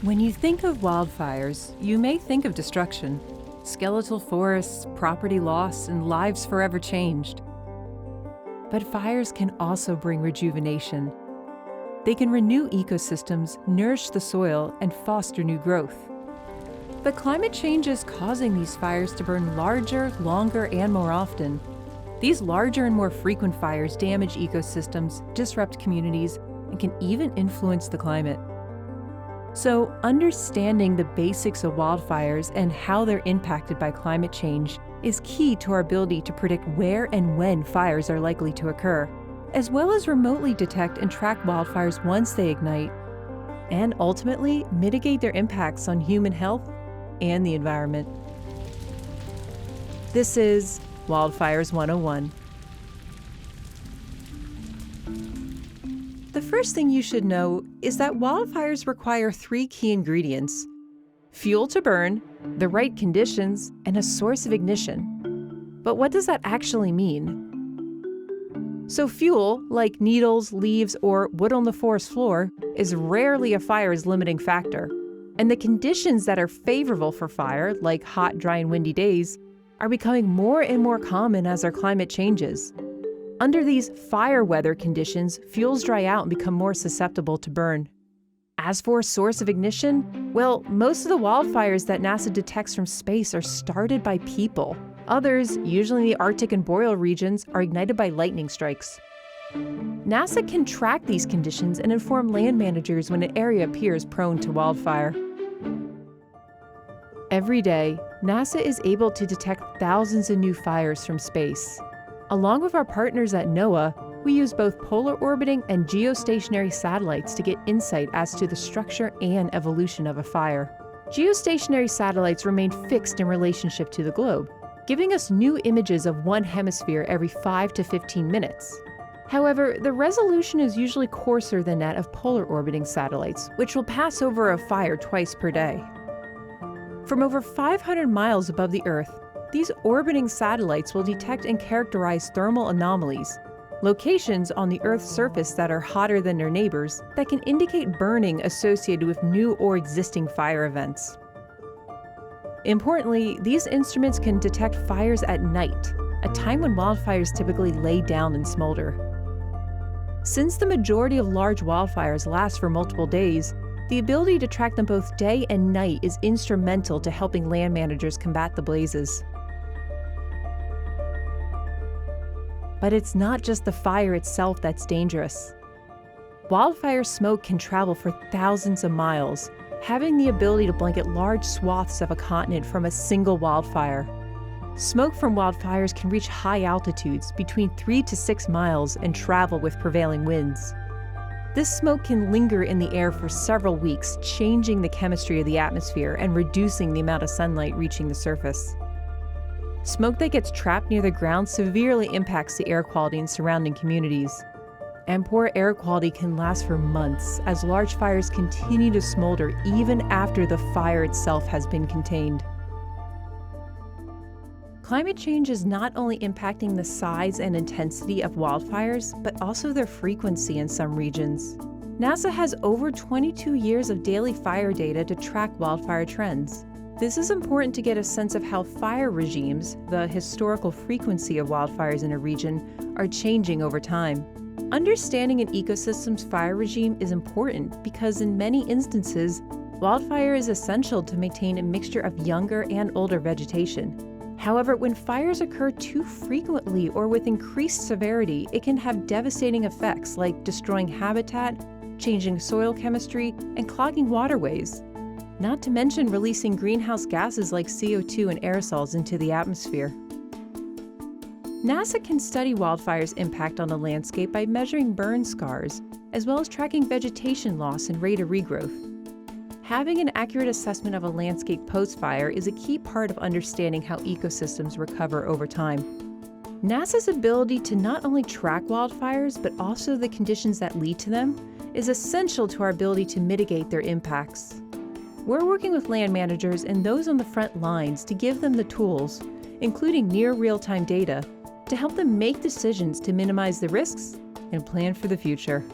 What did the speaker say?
When you think of wildfires, you may think of destruction, skeletal forests, property loss, and lives forever changed. But fires can also bring rejuvenation. They can renew ecosystems, nourish the soil, and foster new growth. But climate change is causing these fires to burn larger, longer, and more often. These larger and more frequent fires damage ecosystems, disrupt communities, and can even influence the climate. So, understanding the basics of wildfires and how they're impacted by climate change is key to our ability to predict where and when fires are likely to occur, as well as remotely detect and track wildfires once they ignite, and ultimately mitigate their impacts on human health and the environment. This is Wildfires 101. The first thing you should know is that wildfires require 3 key ingredients: fuel to burn, the right conditions, and a source of ignition. But what does that actually mean? So fuel, like needles, leaves, or wood on the forest floor, is rarely a fire's limiting factor. And the conditions that are favorable for fire, like hot, dry, and windy days, are becoming more and more common as our climate changes. Under these fire weather conditions, fuels dry out and become more susceptible to burn. As for a source of ignition, well, most of the wildfires that NASA detects from space are started by people. Others, usually in the Arctic and boreal regions, are ignited by lightning strikes. NASA can track these conditions and inform land managers when an area appears prone to wildfire. Every day, NASA is able to detect thousands of new fires from space. Along with our partners at NOAA, we use both polar orbiting and geostationary satellites to get insight as to the structure and evolution of a fire. Geostationary satellites remain fixed in relationship to the globe, giving us new images of one hemisphere every 5 to 15 minutes. However, the resolution is usually coarser than that of polar orbiting satellites, which will pass over a fire twice per day. From over 500 miles above the Earth, these orbiting satellites will detect and characterize thermal anomalies, locations on the Earth's surface that are hotter than their neighbors that can indicate burning associated with new or existing fire events. Importantly, these instruments can detect fires at night, a time when wildfires typically lay down and smolder. Since the majority of large wildfires last for multiple days, the ability to track them both day and night is instrumental to helping land managers combat the blazes. But it's not just the fire itself that's dangerous. Wildfire smoke can travel for thousands of miles, having the ability to blanket large swaths of a continent from a single wildfire. Smoke from wildfires can reach high altitudes, between 3 to 6 miles, and travel with prevailing winds. This smoke can linger in the air for several weeks, changing the chemistry of the atmosphere and reducing the amount of sunlight reaching the surface. Smoke that gets trapped near the ground severely impacts the air quality in surrounding communities. And poor air quality can last for months as large fires continue to smolder even after the fire itself has been contained. Climate change is not only impacting the size and intensity of wildfires, but also their frequency in some regions. NASA has over 22 years of daily fire data to track wildfire trends. This is important to get a sense of how fire regimes, the historical frequency of wildfires in a region, are changing over time. Understanding an ecosystem's fire regime is important because in many instances, wildfire is essential to maintain a mixture of younger and older vegetation. However, when fires occur too frequently or with increased severity, it can have devastating effects like destroying habitat, changing soil chemistry, and clogging waterways. Not to mention releasing greenhouse gases like CO2 and aerosols into the atmosphere. NASA can study wildfires' impact on the landscape by measuring burn scars, as well as tracking vegetation loss and rate of regrowth. Having an accurate assessment of a landscape post-fire is a key part of understanding how ecosystems recover over time. NASA's ability to not only track wildfires, but also the conditions that lead to them, is essential to our ability to mitigate their impacts. We're working with land managers and those on the front lines to give them the tools, including near real-time data, to help them make decisions to minimize the risks and plan for the future.